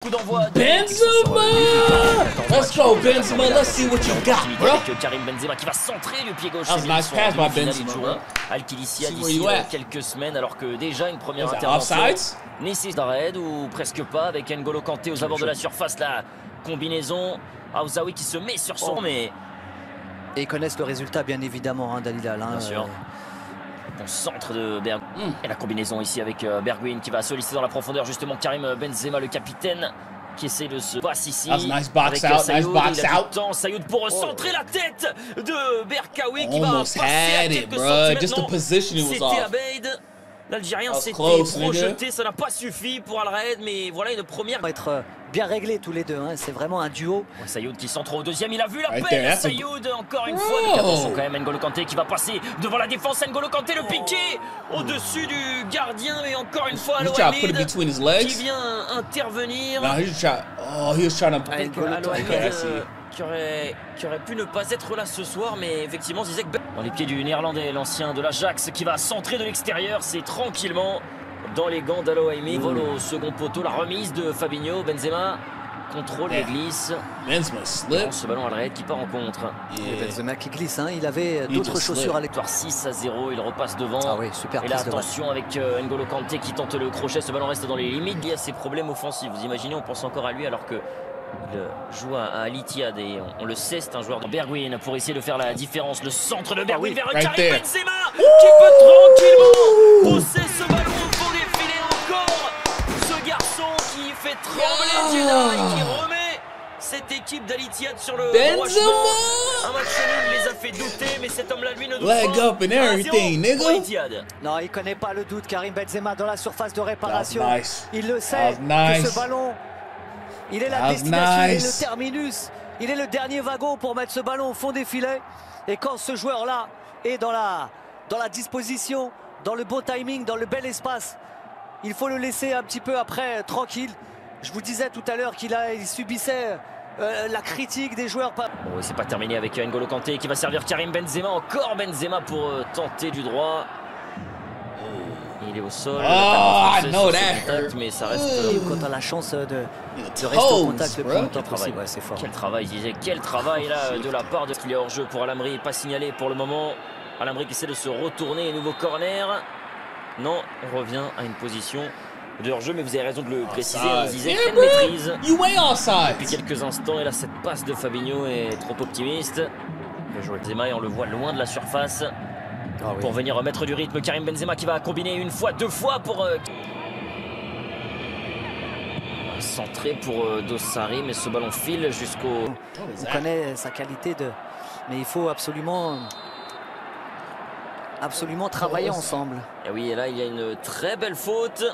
Coup d'envoi de Benzema! Let's go, Benzema. Let's see what you got, bro. Avec Karim Benzema qui va centrer du pied gauche. That was a nice pass by Benzema. Al-Khelicia d'ici quelques semaines, alors que déjà une première intervention nécessite d'arrêt ou presque pas, avec N'Golo Kanté aux abords de la surface. La combinaison, Aouzaoui qui se met sur son mais et ils connaissent le résultat bien évidemment hein, d'Al-Hilal. Bien sûr. Bon centre de Bergwijn. Et la combinaison ici avec Bergwijn qui va solliciter dans la profondeur justement Karim Benzema, le capitaine, qui essaie de se passe ici. Nice box out, Sayoud, nice box out. Sayoud pour centrer la tête de Berkaoui qui va passer à quelques bro. centimètres. Just the positioning was off. C'était Abeid. L'Algérien s'était projeté, ça n'a pas suffi pour Al-Raed, mais voilà une première. On va être bien réglés tous les deux, hein. C'est vraiment un duo. Sayoud qui centre au deuxième, il a vu la peine. Sayoud encore une fois, mais attention quand même, N'Golo Kanté qui va passer devant la défense. N'Golo Kanté le piqué au-dessus du gardien, mais encore une fois Al-Hamid qui vient intervenir. No, he was trying to. Qui aurait pu ne pas être là ce soir, mais effectivement Zizek dans les pieds du Néerlandais, l'ancien de l'Ajax, qui va centrer de l'extérieur. C'est tranquillement dans les gants d'Al-Hamid. Vol au second poteau, la remise de Fabinho. Benzema contrôle et glisse. Benzema slip. Ce ballon Al-Raed qui part en contre. Benzema qui glisse, hein. Il avait d'autres chaussures à l'étoile. 6-0, il repasse devant. Ah oui, super. Et là attention avec N'Golo Kanté qui tente le crochet. Ce ballon reste dans les limites. Il y a ses problèmes offensifs. Vous imaginez, on pense encore à lui alors que il joue à Al-Ittihad et on le sait, c'est un joueur de Bergwijn pour essayer de faire la différence. Le centre de Bergwijn vers Karim Benzema qui peut tranquillement pousser ce ballon au fond des filets encore. Ce garçon qui fait trembler Jeddah et qui remet cette équipe d'Al-Ittihad sur le droit chemin. Un match nul les a fait douter, mais cet homme-là lui ne doute pas. Leg up and everything, nigga. Non, il connaît pas le doute. Karim Benzema dans la surface de réparation. Il le sait que ce ballon. Il est la destination, il est le terminus, il est le dernier wagon pour mettre ce ballon au fond des filets. Et quand ce joueur-là est dans la disposition, dans le bon timing, dans le bel espace, il faut le laisser un petit peu après tranquille. Je vous disais tout à l'heure qu'il subissait la critique des joueurs. Bon, c'est pas terminé avec N'Golo Kanté qui va servir Karim Benzema. Encore Benzema pour tenter du droit. Il est au sol. Mais ça reste. Quand on a la chance de rester au contact le plus longtemps possible, ouais, c'est fort. Quel travail, Zizek, quel travail là de la part de ce qu'il est hors jeu pour Al-Hamri, pas signalé pour le moment. Al-Hamri qui essaie de se retourner, nouveau corner. Non, on revient à une position de hors jeu, mais vous avez raison de le préciser. Zizek, pleine maîtrise. Depuis quelques instants, et là cette passe de Fabinho est trop optimiste. Bien joué. Benzema, et on le voit loin de la surface. Pour venir remettre du rythme, Karim Benzema qui va combiner une fois, deux fois pour centrer pour Dossari, mais ce ballon file jusqu'au. On connaît sa qualité mais il faut absolument travailler ensemble. Et oui, et là il y a une très belle faute.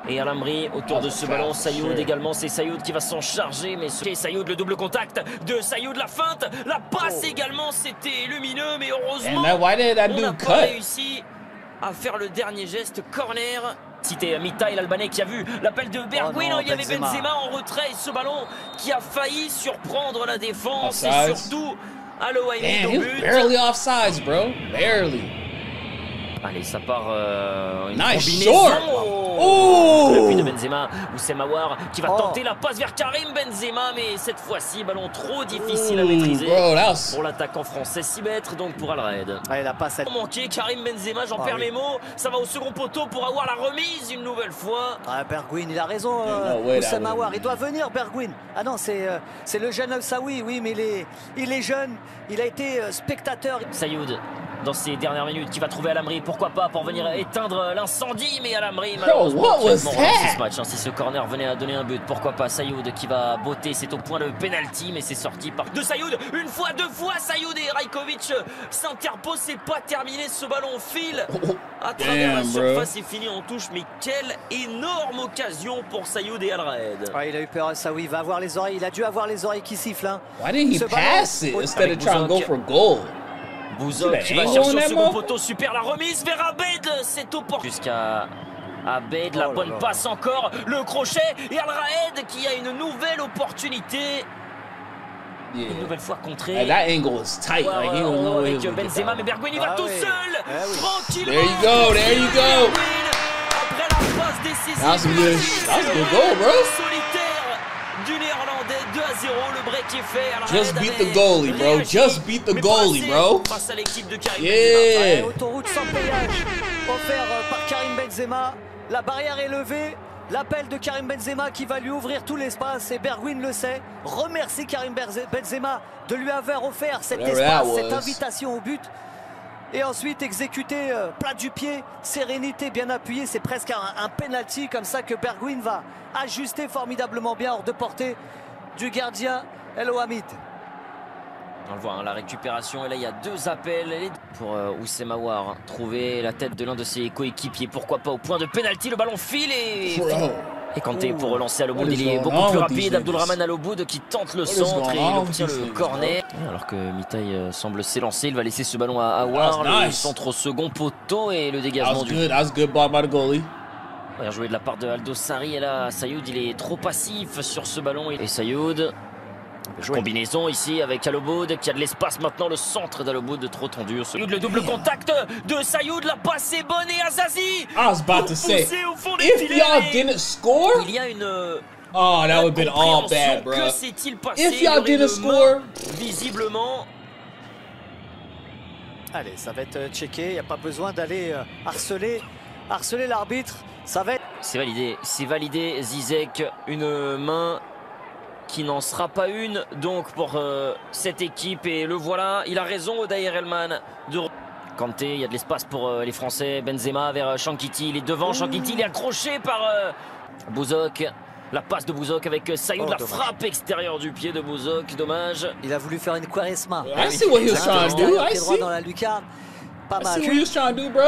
Et Al-Hamri autour de ce ballon, Sayoud également, c'est Sayoud qui va s'en charger, mais Sayoud, le double contact de Sayoud, la feinte, la passe également, c'était lumineux, mais heureusement on n'a pas réussi à faire le dernier geste, corner. C'était Mitaï l'Albanais qui a vu l'appel de Bergwijn, il y avait Benzema en retrait, et ce ballon qui a failli surprendre la défense et surtout Al-Hamid au but. Barely offsides, bro. Barely. Allez, ça part une nice combinaison. Le but de Benzema, Oussem Aouar qui va tenter la passe vers Karim Benzema, mais cette fois-ci, ballon trop difficile à maîtriser pour l'attaquant français. 6 mètres donc pour Al-Raed. Allez, la passe manqué, Karim Benzema, j'en perds mes mots. Ça va au second poteau pour avoir la remise une nouvelle fois. Bergwijn, il a raison, Oussem Aouar. Il doit venir, Bergwijn. Ah non, c'est le jeune Al-Saoui, oui, mais il est jeune. Il a été spectateur. Sayoud dans ces dernières minutes qui va trouver Al-Hamri, pourquoi pas, pour venir éteindre l'incendie, mais Al-Hamri malheureusement ce match, si ce corner venait à donner un but, pourquoi pas. Sayoud qui va botter, c'est au point de penalty, mais c'est sorti par de Sayoud, une fois, deux fois, Sayoud et Rajkovic s'interposent, c'est pas terminé, ce ballon file à travers la surface et finit en touche, mais quelle énorme occasion pour Sayoud et Al-Raed. Il a eu peur, Al-Saoui, il va avoir les oreilles, il a dû avoir les oreilles qui sifflent. Hein. Why didn't he pass it instead of trying to go for goal? Bouzok qui va chercher au second poteau, super la remise vers Abeid, c'est au port. Jusqu'à Abeid, la bonne passe encore, le crochet et Al-Raed qui a une nouvelle opportunité. Une nouvelle fois contré. That angle is tight. Like, he don't know avec Benzema, mais Bergwijn il va tout seul. Tranquillement. There you go. Après la passe décisive. That was a good goal, bro. Solitaire le break est fait. Just beat the goalie, bro. Just beat the goalie, bro. Face à l'équipe de Karim Yeah. Ouais, autoroute sans péage offert par Karim Benzema. La barrière est levée. L'appel de Karim Benzema qui va lui ouvrir tout l'espace et Bergwijn le sait. Remercie Karim Benzema de lui avoir offert cet espace, cette invitation au but. Et ensuite exécuter plat du pied, sérénité bien appuyée. C'est presque un penalty comme ça que Bergwijn va ajuster formidablement bien hors de portée du gardien El Ouamid. On le voit, hein, la récupération, et là il y a 2 appels pour Oussem Aouar. Trouver la tête de l'un de ses coéquipiers, pourquoi pas au point de pénalty, le ballon file et Kanté pour relancer Aloboud. Il est beaucoup plus rapide, Abdulrahman Aloboud qui tente le centre et il obtient le corner. Alors que Mitaï semble s'élancer, il va laisser ce ballon à Aouar, le centre au second poteau et le dégagement du... That's good by the goalie. Bien joué de la part de Aldo Sarri, et là Sayoud il est trop passif sur ce ballon et Sayoud... Combinaison ici avec Aloboud qui a de l'espace maintenant, le centre d'Aloboud trop tendu. Le double contact de Sayoud, la passe est bonne et Azazi. I was about to say, if y'all didn't score, il y a une oh, that would have been all bad, bro. Que s'est-il passé? If y'all didn't score, visiblement. Allez, ça va être checké, il n'y a pas besoin d'aller harceler l'arbitre. Ça va être... C'est validé, Zizek, une main qui n'en sera pas une donc pour cette équipe, et le voilà, il a raison Odaïr Elman de... Kanté, il y a de l'espace pour les Français. Benzema vers Shankiti, il est devant, Shankiti il est accroché par Bouzok, la passe de Bouzok avec Sayoud, la frappe extérieure du pied de Bouzok, dommage. Il a voulu faire une Quaresma. I see what he was trying to do. I see. Dans la lucarne. Pas mal. I see what he was trying to do, bro.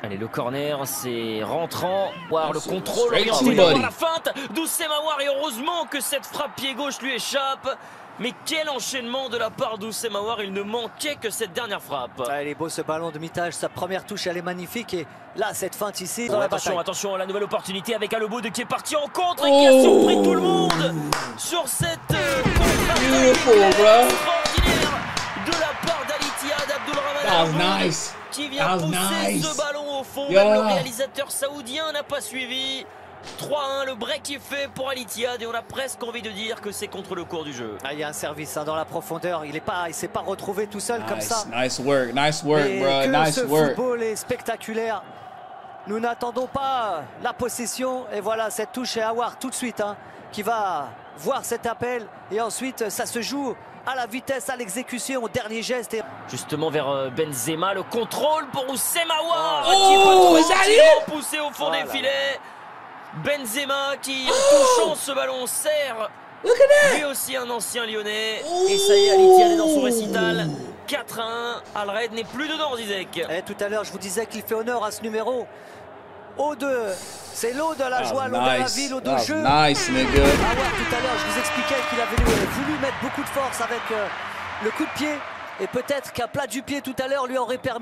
Allez, le corner, c'est rentrant. Voir le contrôle, la feinte d'Oussem Aouar, et heureusement que cette frappe pied gauche lui échappe. Mais quel enchaînement de la part d'Oussem Aouar, il ne manquait que cette dernière frappe. Ah, il est beau ce ballon de Mitage, sa première touche elle est magnifique, et là cette feinte ici dans la attention, bataille. Attention, la nouvelle opportunité avec Aloboud qui est parti en contre et qui a surpris tout le monde sur cette contre-attaque extraordinaire de la part d'Al-Ittihad. Abdulrahman Nice. Qui vient pousser ce ballon au fond. Même le réalisateur saoudien n'a pas suivi. 3-1, le break est fait pour Al-Ittihad et on a presque envie de dire que c'est contre le cours du jeu. Ah, il y a un service dans la profondeur, il s'est pas retrouvé tout seul comme ça. Nice work, bro. Nice work. Ce football est spectaculaire. Nous n'attendons pas la possession, et voilà cette touche à Aouar tout de suite, hein, qui va voir cet appel, et ensuite ça se joue à la vitesse, à l'exécution, au dernier geste. Justement vers Benzema, le contrôle pour Oussem Aouar qui peut tranquillement pousser au fond des filets. Benzema qui, en touchant ce ballon, sert lui aussi un ancien lyonnais. Et ça y est, Al-Ittihad est dans son récital. 4-1, Al-Raed n'est plus dedans, Zizek. Et tout à l'heure, je vous disais qu'il fait honneur à ce numéro. Eau de... C'est l'eau de la joie, l'eau de la vie, l'eau de jeu. Nice, nigga. Aouar, tout à l'heure, je vous expliquais qu'il avait voulu mettre beaucoup de force avec le coup de pied. Et peut-être qu'un plat du pied tout à l'heure lui aurait permis